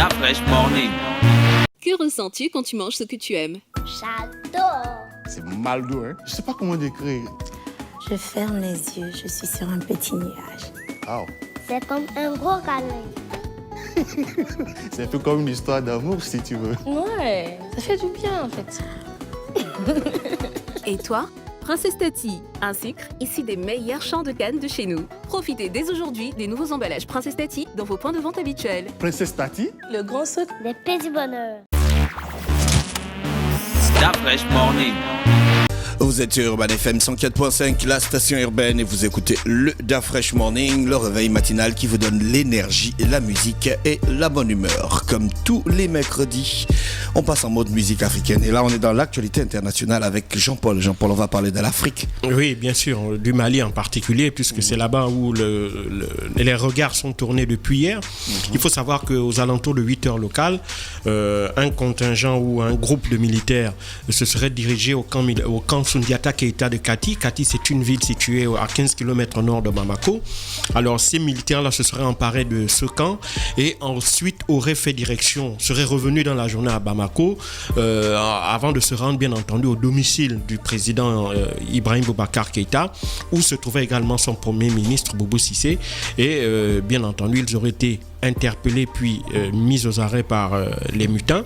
Fresh Morning. Que ressens-tu quand tu manges ce que tu aimes? J'adore. C'est Maldo, hein. Je sais pas comment décrire. Je ferme les yeux, je suis sur un petit nuage. Wow. C'est comme un gros câlin. C'est un peu comme une histoire d'amour, si tu veux. Ouais, ça fait du bien en fait. Et toi? Princesse Tati, un sucre issu des meilleurs champs de canne de chez nous. Profitez dès aujourd'hui des nouveaux emballages Princesse Tati dans vos points de vente habituels. Princesse Tati? Le grand sucre. Des petits bonheurs. Fresh Morning. Vous êtes sur Urban FM 104.5, la station urbaine, et vous écoutez le Da Fresh Morning, le réveil matinal qui vous donne l'énergie, la musique et la bonne humeur. Comme tous les mercredis, on passe en mode musique africaine. Et là, on est dans l'actualité internationale avec Jean-Paul. Jean-Paul, on va parler de l'Afrique. Oui, bien sûr, du Mali en particulier, puisque c'est là-bas où les regards sont tournés depuis hier. Il faut savoir qu'aux alentours de 8 heures locales, un contingent ou un groupe de militaires se serait dirigé au camp Sundiata Keita de Kati. Kati, c'est une ville située à 15 km au nord de Bamako. Alors, ces militaires-là se seraient emparés de ce camp et ensuite auraient fait direction, seraient revenus dans la journée à Bamako avant de se rendre, bien entendu, au domicile du président Ibrahim Boubacar Keïta, où se trouvait également son premier ministre, Boubou Cissé. Et bien entendu, ils auraient été interpellés puis mis aux arrêts par les mutins.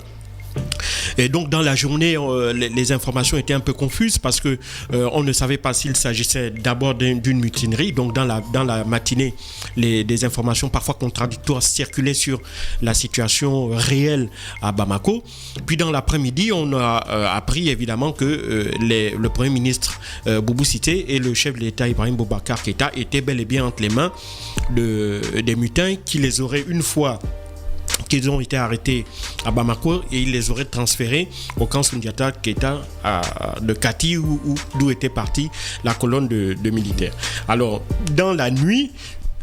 Et donc dans la journée, les informations étaient un peu confuses parce que on ne savait pas s'il s'agissait d'abord d'une mutinerie. Donc dans la matinée, des informations parfois contradictoires circulaient sur la situation réelle à Bamako. Puis dans l'après-midi, on a appris évidemment que le Premier ministre Boubou Cissé et le chef de l'État Ibrahim Boubacar Keïta étaient bel et bien entre les mains des mutins qui les auraient, une fois qu'ils ont été arrêtés à Bamako, et ils les auraient transférés au camp Sundiata Keita de Kati d'où était partie la colonne de militaires. Alors dans la nuit,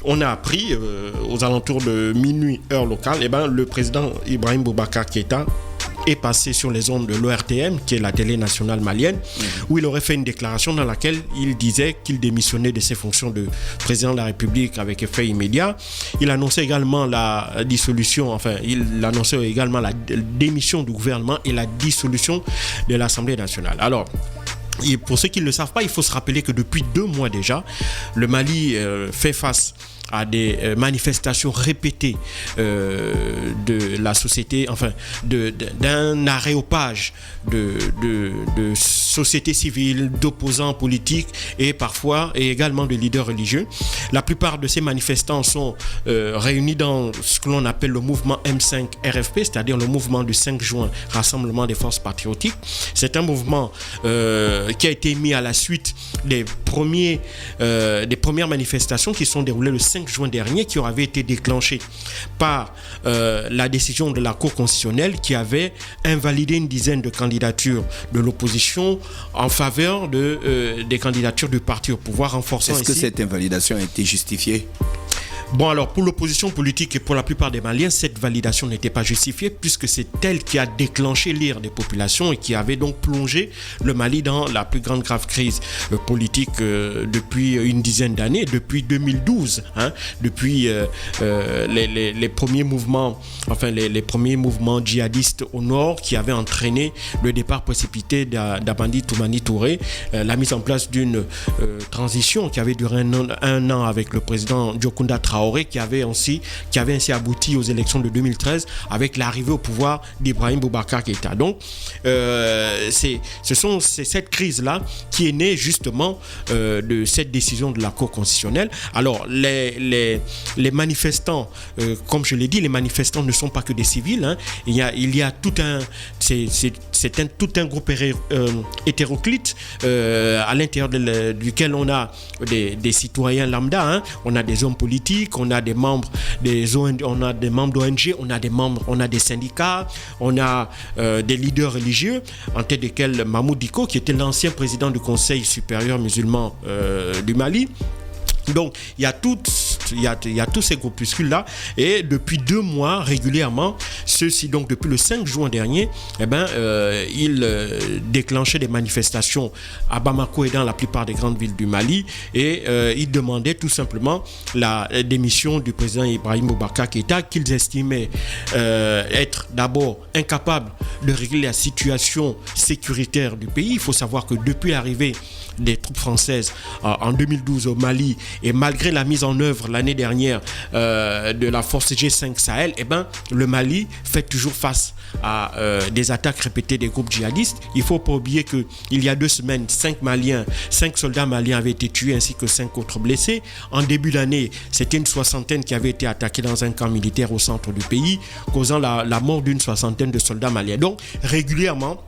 on a appris aux alentours de minuit heure locale, le président Ibrahim Boubacar Keïta est passé sur les ondes de l'ORTM, qui est la télé nationale malienne, où il aurait fait une déclaration dans laquelle il disait qu'il démissionnait de ses fonctions de président de la République avec effet immédiat. Il annonçait également la démission du gouvernement et la dissolution de l'Assemblée nationale. Alors, et pour ceux qui ne le savent pas, il faut se rappeler que depuis 2 mois déjà, le Mali fait face à des manifestations répétées de la société, d'un aréopage de sociétés civiles, d'opposants politiques et également de leaders religieux. La plupart de ces manifestants sont réunis dans ce que l'on appelle le mouvement M5 RFP, c'est-à-dire le mouvement du 5 juin, Rassemblement des forces patriotiques. C'est un mouvement qui a été mis à la suite des premières manifestations qui sont déroulées le 5 juin dernier, qui avaient été déclenchées par la décision de la Cour constitutionnelle qui avait invalidé une dizaine de candidatures de l'opposition en faveur des candidatures du parti au pouvoir, renforçant Est-ce que cette invalidation a été justifiée? Bon, alors pour l'opposition politique et pour la plupart des Maliens, cette validation n'était pas justifiée puisque c'est elle qui a déclenché l'ire des populations et qui avait donc plongé le Mali dans la plus grande grave crise politique depuis une dizaine d'années, depuis 2012, depuis les premiers mouvements, les premiers mouvements djihadistes au nord qui avaient entraîné le départ précipité d'Abandi Toumani Touré, la mise en place d'une transition qui avait duré un an avec le président Diokounda Traoré, qui avait ainsi abouti aux élections de 2013 avec l'arrivée au pouvoir d'Ibrahim Boubacar Keïta. Donc, c'est cette crise-là qui est née justement de cette décision de la Cour constitutionnelle. Alors, les manifestants, comme je l'ai dit, les manifestants ne sont pas que des civils. Il y a tout un groupe hétéroclite à l'intérieur duquel on a des citoyens lambda, on a des hommes politiques, on a des membres d'ONG, on a des syndicats, on a des leaders religieux, en tête desquels Mahmoud Dicko, qui était l'ancien président du Conseil supérieur musulman du Mali. Donc, il y a toute il y a tous ces groupuscules-là. Et depuis 2 mois, régulièrement, ceux-ci, donc depuis le 5 juin dernier, ils déclenchaient des manifestations à Bamako et dans la plupart des grandes villes du Mali. Et ils demandaient tout simplement la démission du président Ibrahim Boubacar Keïta, qu'ils estimaient être d'abord incapable de régler la situation sécuritaire du pays. Il faut savoir que depuis l'arrivée des troupes françaises en 2012 au Mali, et malgré la mise en œuvre l'année dernière de la force G5 Sahel, le Mali fait toujours face à des attaques répétées des groupes djihadistes. Il ne faut pas oublier qu'il y a 2 semaines, 5 soldats maliens avaient été tués ainsi que 5 autres blessés. En début d'année, c'était une 60aine qui avait été attaquée dans un camp militaire au centre du pays, causant la mort d'une 60aine de soldats maliens. Donc, régulièrement,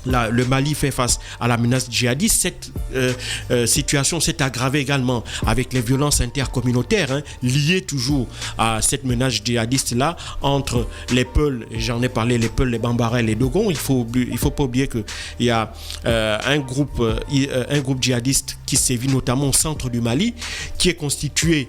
le Mali fait face à la menace djihadiste. Cette situation s'est aggravée également avec les violences intercommunautaires liées toujours à cette menace djihadiste-là entre les Peuls, et j'en ai parlé, les Peuls, les Bambara et les Dogons. Il faut pas oublier qu'il y a un groupe djihadiste qui sévit notamment au centre du Mali, qui est constitué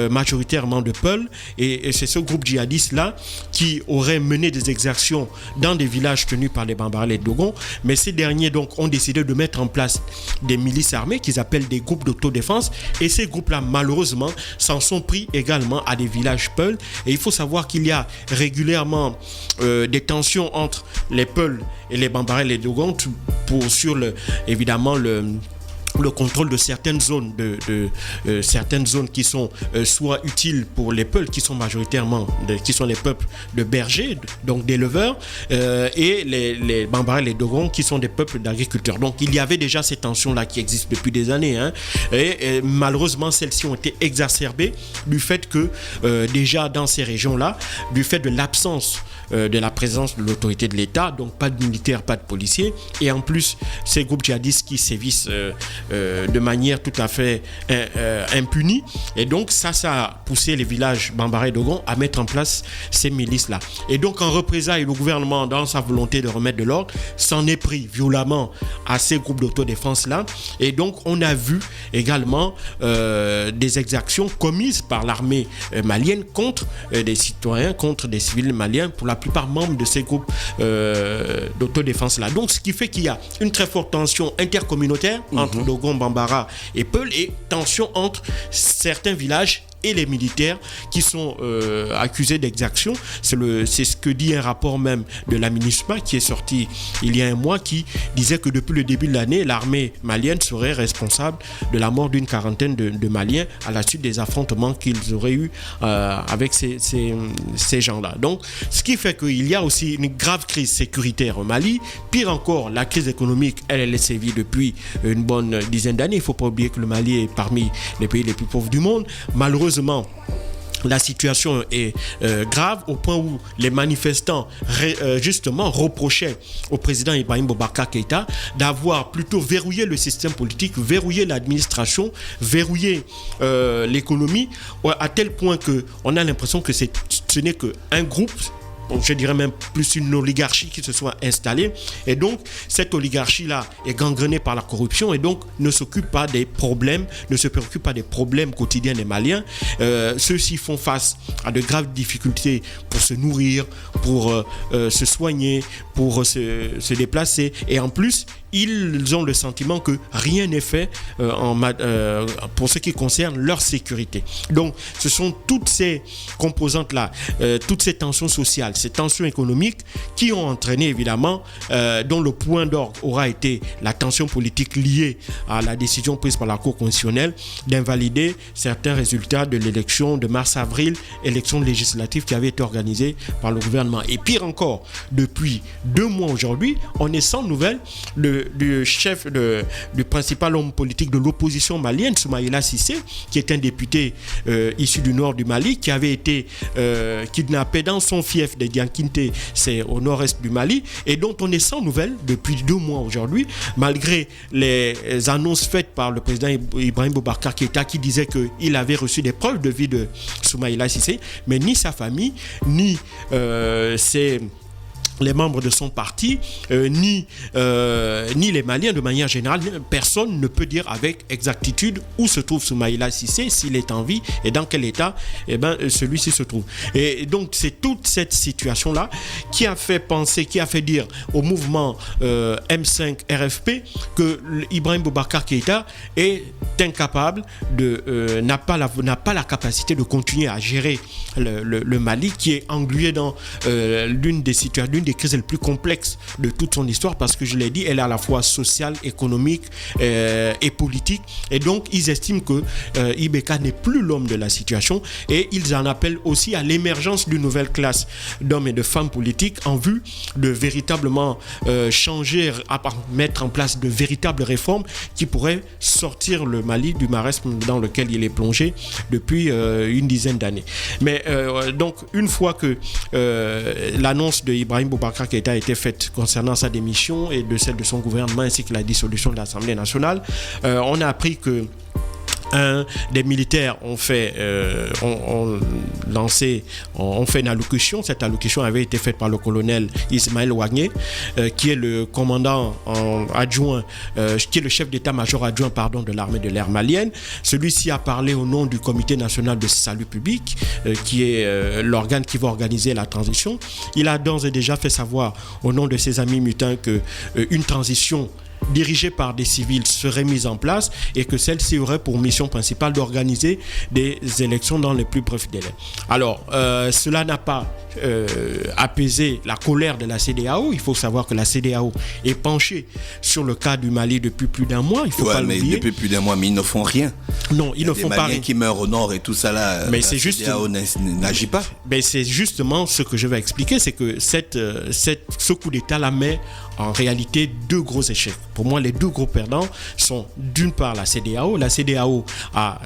majoritairement de Peuls, et c'est ce groupe djihadiste-là qui aurait mené des exactions dans des villages tenus par les Bambara et les Dogons. Mais ces derniers donc ont décidé de mettre en place des milices armées qu'ils appellent des groupes d'autodéfense, et ces groupes-là malheureusement s'en sont pris également à des villages Peuls. Et il faut savoir qu'il y a régulièrement des tensions entre les Peuls et les Bambara et les Dogons sur évidemment le contrôle de certaines zones, certaines zones qui sont soit utiles pour les peuples, qui sont majoritairement qui sont les peuples de bergers, donc d'éleveurs, et les Bambara et les Dogons qui sont des peuples d'agriculteurs. Donc il y avait déjà ces tensions-là qui existent depuis des années, et malheureusement celles-ci ont été exacerbées du fait que déjà dans ces régions-là, du fait de l'absence de la présence de l'autorité de l'État, donc pas de militaires, pas de policiers, et en plus ces groupes djihadistes qui sévissent de manière tout à fait impunie, et donc ça a poussé les villages Bambara et Dogon à mettre en place ces milices-là. Et donc en représailles, le gouvernement, dans sa volonté de remettre de l'ordre, s'en est pris violemment à ces groupes d'autodéfense-là, et donc on a vu également des exactions commises par l'armée malienne contre des citoyens, contre des civils maliens, pour la plupart membres de ces groupes d'autodéfense-là. Donc ce qui fait qu'il y a une très forte tension intercommunautaire entre Dogon, Bambara et Peul, et tension entre certains villages et les militaires qui sont accusés d'exactions. C'est ce que dit un rapport même de la MINUSMA qui est sorti il y a un mois, qui disait que depuis le début de l'année, l'armée malienne serait responsable de la mort d'une 40aine de Maliens à la suite des affrontements qu'ils auraient eu avec ces gens-là. Donc, ce qui fait qu'il y a aussi une grave crise sécuritaire au Mali. Pire encore, la crise économique, elle est sévie depuis une bonne dizaine d'années. Il ne faut pas oublier que le Mali est parmi les pays les plus pauvres du monde. Malheureusement, la situation est grave au point où les manifestants justement reprochaient au président Ibrahim Boubacar Keïta d'avoir plutôt verrouillé le système politique, verrouillé l'administration, verrouillé l'économie, à tel point qu'on a l'impression que ce n'est qu'un groupe, je dirais même plus une oligarchie qui se soit installée, et donc cette oligarchie-là est gangrenée par la corruption, et donc ne s'occupe pas des problèmes, ne se préoccupe pas des problèmes quotidiens des Maliens. Ceux-ci font face à de graves difficultés pour se nourrir, pour se soigner, pour se déplacer, et en plus ils ont le sentiment que rien n'est fait pour ce qui concerne leur sécurité. Donc ce sont toutes ces composantes-là, toutes ces tensions sociales, ces tensions économiques qui ont entraîné évidemment, dont le point d'orgue aura été la tension politique liée à la décision prise par la Cour constitutionnelle d'invalider certains résultats de l'élection de mars-avril, élection législative qui avait été organisée par le gouvernement. Et pire encore, depuis 2 mois aujourd'hui, on est sans nouvelles du chef, du principal homme politique de l'opposition malienne, Soumaïla Cissé, qui est un député issu du nord du Mali, qui avait été kidnappé dans son fief de Diankinte, c'est au nord-est du Mali, et dont on est sans nouvelles depuis 2 mois aujourd'hui, malgré les annonces faites par le président Ibrahim Boubacar Keïta, qui disait qu'il avait reçu des preuves de vie de Soumaïla Cissé, mais ni sa famille, ni les membres de son parti, ni les Maliens de manière générale. Personne ne peut dire avec exactitude où se trouve Soumaïla Cissé, s'il est en vie et dans quel état celui-ci se trouve. Et donc c'est toute cette situation-là qui a fait penser, qui a fait dire au mouvement M5 RFP que Ibrahim Boubacar Keïta est incapable n'a pas la capacité de continuer à gérer le Mali, qui est englué dans l'une des crises les plus complexes de toute son histoire, parce que je l'ai dit, elle est à la fois sociale, économique et politique, et donc ils estiment que IBK n'est plus l'homme de la situation, et ils en appellent aussi à l'émergence d'une nouvelle classe d'hommes et de femmes politiques en vue de véritablement changer, mettre en place de véritables réformes qui pourraient sortir le Mali du marasme dans lequel il est plongé depuis une dizaine d'années. Mais donc une fois que l'annonce de Ibrahim Boubacar Keïta a été faite concernant sa démission et de celle de son gouvernement ainsi que la dissolution de l'Assemblée nationale, on a appris que des militaires ont fait une allocution. Cette allocution avait été faite par le colonel Ismaël Ouagné, qui est le commandant adjoint, qui est le chef d'état-major adjoint de l'armée de l'air malienne. Celui-ci a parlé au nom du Comité national de salut public, qui est l'organe qui va organiser la transition. Il a d'ores et déjà fait savoir au nom de ses amis mutins qu'une transition dirigée par des civils serait mise en place et que celle-ci aurait pour mission principale d'organiser des élections dans les plus brefs délais. Alors, cela n'a pas apaisé la colère de la CEDEAO. Il faut savoir que la CEDEAO est penchée sur le cas du Mali depuis plus d'un mois. Il faut pas l'oublier. Depuis plus d'un mois, mais ils ne font rien. Non, ils ne font pas rien. Les Maliens qui meurent au nord et tout ça là, mais la CEDEAO n'agit pas. Mais c'est justement ce que je vais expliquer, c'est que ce coup d'État la met en réalité deux gros échecs. Pour moi, les deux gros perdants sont d'une part la CEDEAO. La CEDEAO a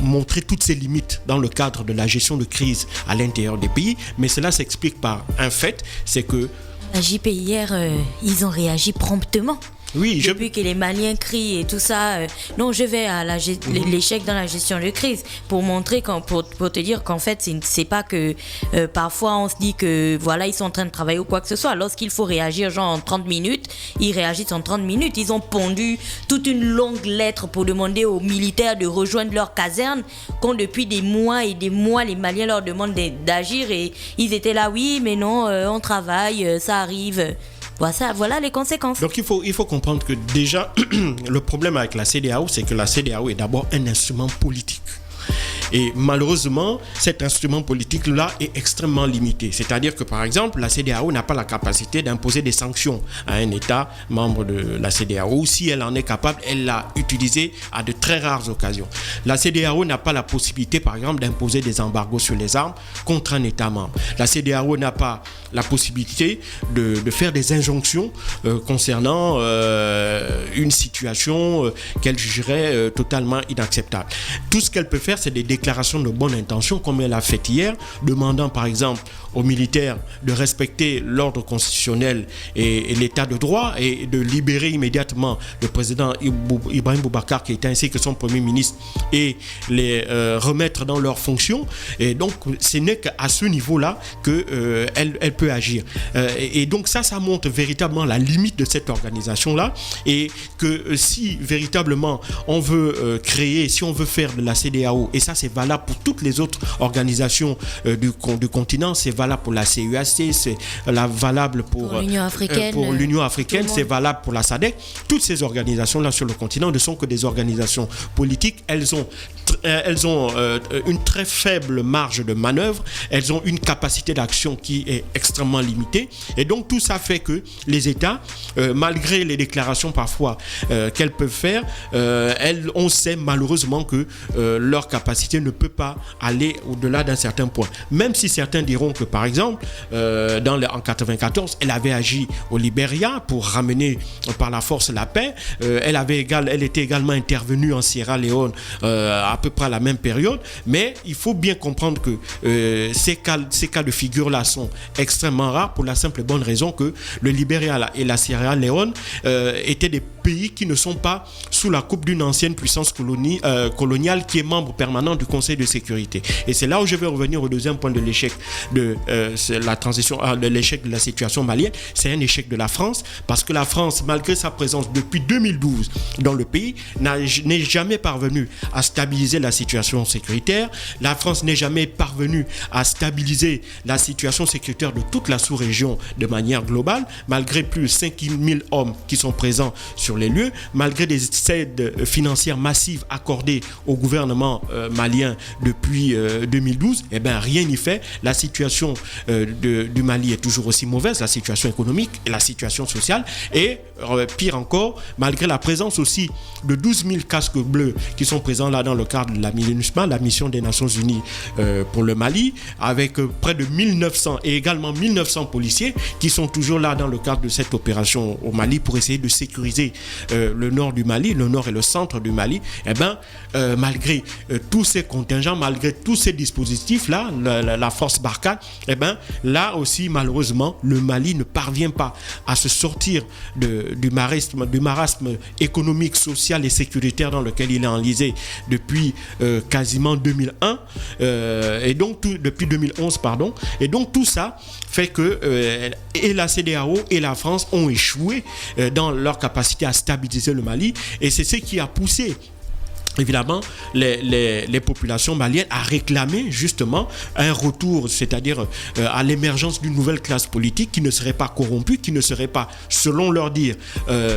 montré toutes ses limites dans le cadre de la gestion de crise à l'intérieur des pays, mais cela s'explique par un fait, c'est que la JP hier, ils ont réagi promptement. Oui, depuis que les Maliens crient et tout ça, non, je vais à l'échec dans la gestion de crise pour montrer, pour te dire qu'en fait, c'est pas que parfois on se dit que voilà, ils sont en train de travailler ou quoi que ce soit. Lorsqu'il faut réagir, genre en 30 minutes, ils réagissent en 30 minutes. Ils ont pondu toute une longue lettre pour demander aux militaires de rejoindre leur caserne, quand depuis des mois et des mois, les Maliens leur demandent d'agir et ils étaient là, oui, mais non, on travaille, ça arrive. Voilà les conséquences. Donc il faut comprendre que déjà, le problème avec la CEDEAO, c'est que la CEDEAO est d'abord un instrument politique. Et malheureusement, cet instrument politique-là est extrêmement limité. C'est-à-dire que, par exemple, la CEDEAO n'a pas la capacité d'imposer des sanctions à un État membre de la CEDEAO. Si elle en est capable, elle l'a utilisé à de très rares occasions. La CEDEAO n'a pas la possibilité, par exemple, d'imposer des embargos sur les armes contre un État membre. La CEDEAO n'a pas la possibilité de faire des injonctions concernant une situation qu'elle jugerait totalement inacceptable. Tout ce qu'elle peut faire, c'est des déclaration de bonne intention, comme elle a fait hier, demandant par exemple aux militaires de respecter l'ordre constitutionnel et l'état de droit et de libérer immédiatement le président Ibrahim Boubacar Keïta ainsi que son premier ministre et les remettre dans leurs fonctions. Et donc ce n'est qu'à ce niveau-là qu'elle peut agir. Et donc ça montre véritablement la limite de cette organisation-là, et que si véritablement on veut si on veut faire de la CEDEAO, et ça c'est valable pour toutes les autres organisations du continent, c'est valable pour la CEAC, c'est valable pour l'Union africaine, c'est valable pour la SADC. Toutes ces organisations-là sur le continent ne sont que des organisations politiques. Elles ont une très faible marge de manœuvre, elles ont une capacité d'action qui est extrêmement limitée, et donc tout ça fait que les États, malgré les déclarations parfois qu'elles peuvent faire, on sait malheureusement que leur capacité ne peut pas aller au-delà d'un certain point. Même si certains diront que par exemple en 1994 elle avait agi au Libéria pour ramener par la force la paix, elle était également intervenue en Sierra Leone à peu près à la même période, mais il faut bien comprendre que ces cas de figure-là sont extrêmement rares, pour la simple et bonne raison que le Libéria et la Sierra Leone étaient des pays qui ne sont pas sous la coupe d'une ancienne puissance coloniale qui est membre permanent du Conseil de sécurité. Et c'est là où je vais revenir au deuxième point de l'échec de la transition, de l'échec de la situation malienne. C'est un échec de la France, parce que la France, malgré sa présence depuis 2012 dans le pays, n'est jamais parvenue à stabiliser la situation sécuritaire. La France n'est jamais parvenue à stabiliser la situation sécuritaire de toute la sous-région de manière globale, malgré plus de 5 000 hommes qui sont présents sur les lieux, malgré des aides financières massives accordées au gouvernement malien depuis 2012. Eh bien, rien n'y fait. La situation du Mali est toujours aussi mauvaise, la situation économique et la situation sociale. Et pire encore, malgré la présence aussi de 12 000 casques bleus qui sont présents là dans le cadre de la MINUSMA, la mission des Nations Unies pour le Mali, avec près de 1900 et également 1900 policiers qui sont toujours là dans le cadre de cette opération au Mali pour essayer de sécuriser le nord du Mali, le nord et le centre du Mali. Eh bien, malgré tous ces contingents, malgré tous ces dispositifs-là, la force Barkhane, eh bien, là aussi, malheureusement, le Mali ne parvient pas à se sortir du marasme économique, social et sécuritaire dans lequel il est enlisé depuis quasiment 2001 et donc depuis 2011 pardon. Et donc tout ça fait que et la CEDEAO et la France ont échoué dans leur capacité à stabiliser le Mali, et c'est ce qui a poussé évidemment les populations maliennes à réclamer justement un retour, c'est-à-dire à l'émergence d'une nouvelle classe politique qui ne serait pas corrompue, qui ne serait pas, selon leur dire,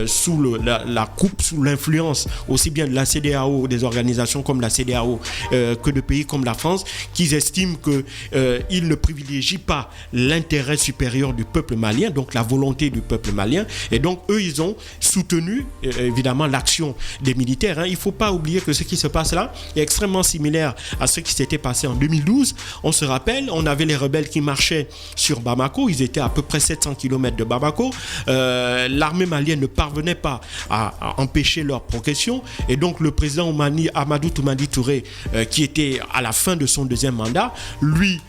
sous la coupe, sous l'influence aussi bien de la CEDEAO, des organisations comme la CEDEAO, que de pays comme la France, qui estiment qu'ils ne privilégient pas l'intérêt supérieur du peuple malien, donc la volonté du peuple malien. Et donc eux, ils ont soutenu évidemment l'action des militaires. Il ne faut pas oublier que ce qui se passe là est extrêmement similaire à ce qui s'était passé en 2012. On se rappelle, on avait les rebelles qui marchaient sur Bamako, ils étaient à peu près 700 km de Bamako. L'armée malienne ne parvenait pas à empêcher leur progression, et donc le président Amadou Toumani Touré, qui était à la fin de son deuxième mandat, lui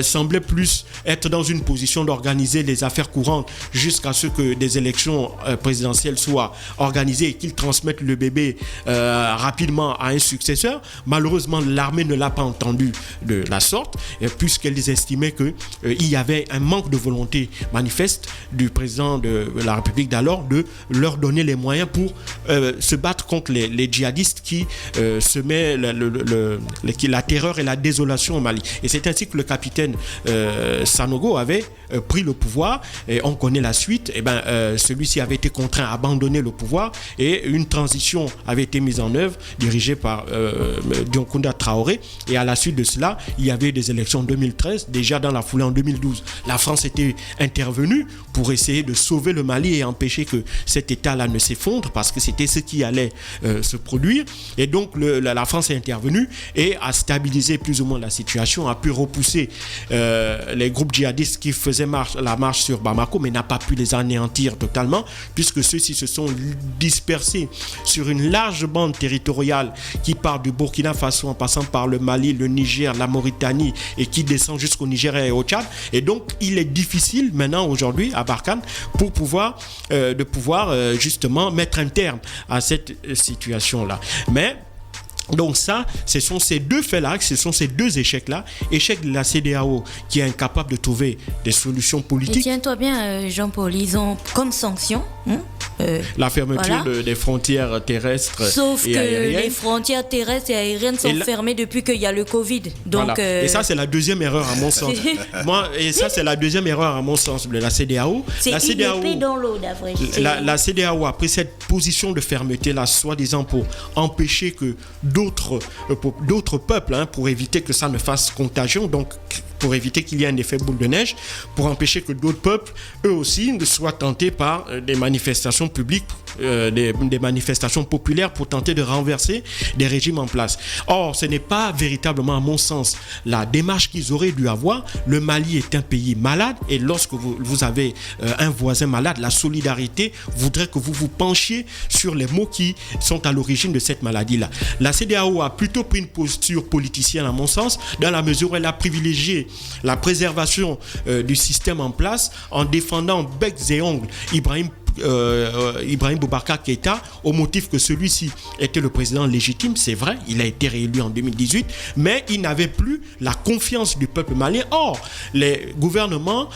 semblait plus être dans une position d'organiser les affaires courantes jusqu'à ce que des élections présidentielles soient organisées et qu'ils transmettent le bébé rapidement à un successeur. Malheureusement, l'armée ne l'a pas entendu de la sorte, puisqu'elles estimaient qu'il y avait un manque de volonté manifeste du président de la République d'alors de leur donner les moyens pour se battre contre les djihadistes qui semaient la terreur et la désolation au Mali. Et c'est ainsi que le capitaine Sanogo avait pris le pouvoir, et on connaît la suite. Et celui-ci avait été contraint à abandonner le pouvoir, et une transition avait été mise en œuvre dirigée par Dioncounda Traoré, et à la suite de cela il y avait des élections en 2013. Déjà dans la foulée en 2012, la France était intervenue pour essayer de sauver le Mali et empêcher que cet état-là ne s'effondre, parce que c'était ce qui allait se produire. Et donc la France est intervenue et a stabilisé plus ou moins la situation, a pu repousser les groupes djihadistes qui faisaient la marche sur Bamako, mais n'a pas pu les anéantir totalement, puisque ceux-ci se sont dispersés sur une large bande territoriale qui part du Burkina Faso en passant par le Mali, le Niger, la Mauritanie, et qui descend jusqu'au Nigeria et au Tchad. Et donc il est difficile maintenant aujourd'hui à Barkhane pour pouvoir justement mettre un terme à cette situation-là. Mais donc ça, ce sont ces deux faits-là, ce sont ces deux échecs-là. Échec de la CEDEAO qui est incapable de trouver des solutions politiques. Et tiens-toi bien, Jean-Paul, ils ont comme sanction la fermeture des frontières terrestres et aériennes. Sauf que les frontières terrestres et aériennes sont fermées depuis qu'il y a le Covid. Donc, voilà. Et ça, c'est la deuxième erreur à mon sens. C'est la deuxième erreur à mon sens de la CEDEAO. C'est épais dans l'eau, d'après. La CEDEAO a pris cette position de fermeté-là, soi-disant pour empêcher que d'autres peuples, pour éviter que ça ne fasse contagion, donc pour éviter qu'il y ait un effet boule de neige, pour empêcher que d'autres peuples, eux aussi, ne soient tentés par des manifestations publiques, des manifestations populaires pour tenter de renverser des régimes en place. Or, ce n'est pas véritablement, à mon sens, la démarche qu'ils auraient dû avoir. Le Mali est un pays malade, et lorsque vous avez un voisin malade, la solidarité voudrait que vous vous penchiez sur les maux qui sont à l'origine de cette maladie-là. La CEDEAO a plutôt pris une posture politicienne, à mon sens, dans la mesure où elle a privilégié la préservation du système en place en défendant bec et ongles Ibrahim Ibrahim Boubacar Keïta au motif que celui-ci était le président légitime. C'est vrai, il a été réélu en 2018, mais il n'avait plus la confiance du peuple malien. Or, les gouvernements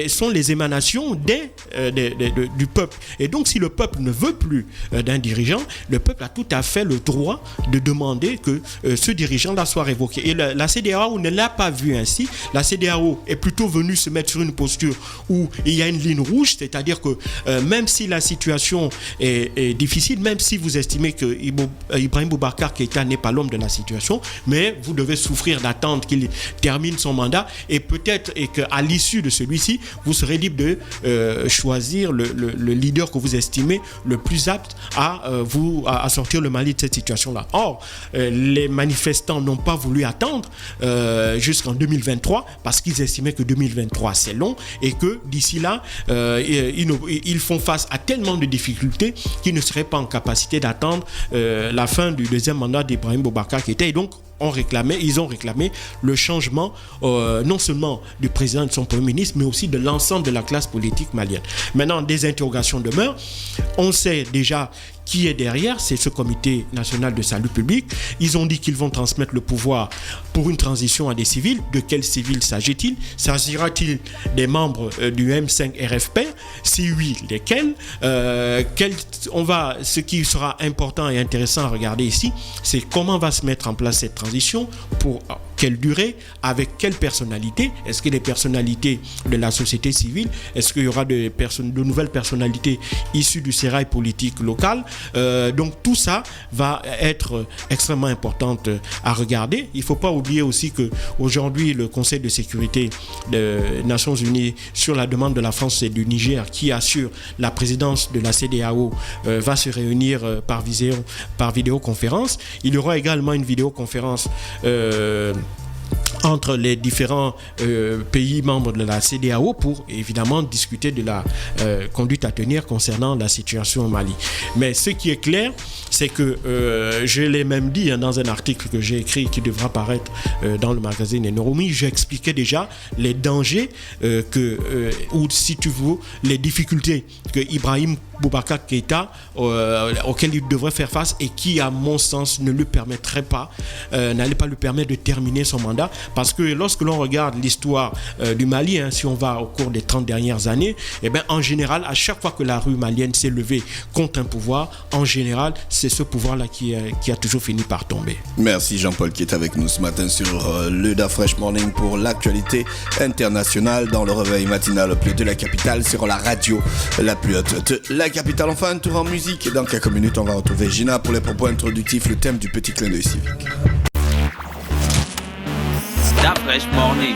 sont les émanations du peuple. Et donc, si le peuple ne veut plus d'un dirigeant, le peuple a tout à fait le droit de demander que ce dirigeant-là soit révoqué. Et la CEDEAO ne l'a pas vu ainsi. La CEDEAO est plutôt venue se mettre sur une posture où il y a une ligne rouge, c'est-à-dire que même si la situation est difficile, même si vous estimez que Ibrahim Boubacar Keïta n'est pas l'homme de la situation, mais vous devez souffrir d'attendre qu'il termine son mandat et peut-être qu'à l'issue de celui-ci, vous serez libre de choisir le leader que vous estimez le plus apte à sortir le Mali de cette situation-là. Or, les manifestants n'ont pas voulu attendre jusqu'en 2023 parce qu'ils estimaient que 2023 c'est long et que d'ici là, ils font face à tellement de difficultés qu'ils ne seraient pas en capacité d'attendre la fin du deuxième mandat d'Ibrahim Boubacar Keïta. Et donc, ils ont réclamé le changement non seulement du président et de son premier ministre, mais aussi de l'ensemble de la classe politique malienne. Maintenant, des interrogations demeurent. On sait déjà qui est derrière, c'est ce comité national de salut public. Ils ont dit qu'ils vont transmettre le pouvoir pour une transition à des civils. De quels civils s'agit-il? S'agira-t-il des membres du M5 RFP? Si oui, lesquels? Ce qui sera important et intéressant à regarder ici, c'est comment va se mettre en place cette transition, pour quelle durée, avec quelle personnalité. Est-ce que des personnalités de la société civile? Est-ce qu'il y aura de nouvelles personnalités issues du sérail politique local? Donc tout ça va être extrêmement important à regarder. Il ne faut pas oublier aussi qu'aujourd'hui, le Conseil de sécurité des Nations Unies, sur la demande de la France et du Niger, qui assure la présidence de la CEDEAO, va se réunir par vidéoconférence. Il y aura également une vidéoconférence entre les différents pays membres de la CEDEAO pour évidemment discuter de la conduite à tenir concernant la situation au Mali. Mais ce qui est clair, c'est que je l'ai même dit dans un article que j'ai écrit qui devra paraître dans le magazine Enoromi, j'expliquais déjà les dangers ou si tu veux, les difficultés que Ibrahim Boubacar Keïta auquel il devrait faire face et qui, à mon sens, n'allait pas lui permettre de terminer son mandat. Parce que lorsque l'on regarde l'histoire du Mali, si on va au cours des 30 dernières années, en général, à chaque fois que la rue malienne s'est levée contre un pouvoir, en général, c'est ce pouvoir-là qui a toujours fini par tomber. Merci Jean-Paul qui est avec nous ce matin sur le DaFresh Morning pour l'actualité internationale dans le réveil matinal le plus haut de la capitale sur la radio la plus haute de la capitale. Enfin, un tour en musique. Dans quelques minutes, on va retrouver Gina pour les propos introductifs, le thème du petit clin d'œil civique. DaFresh Morning.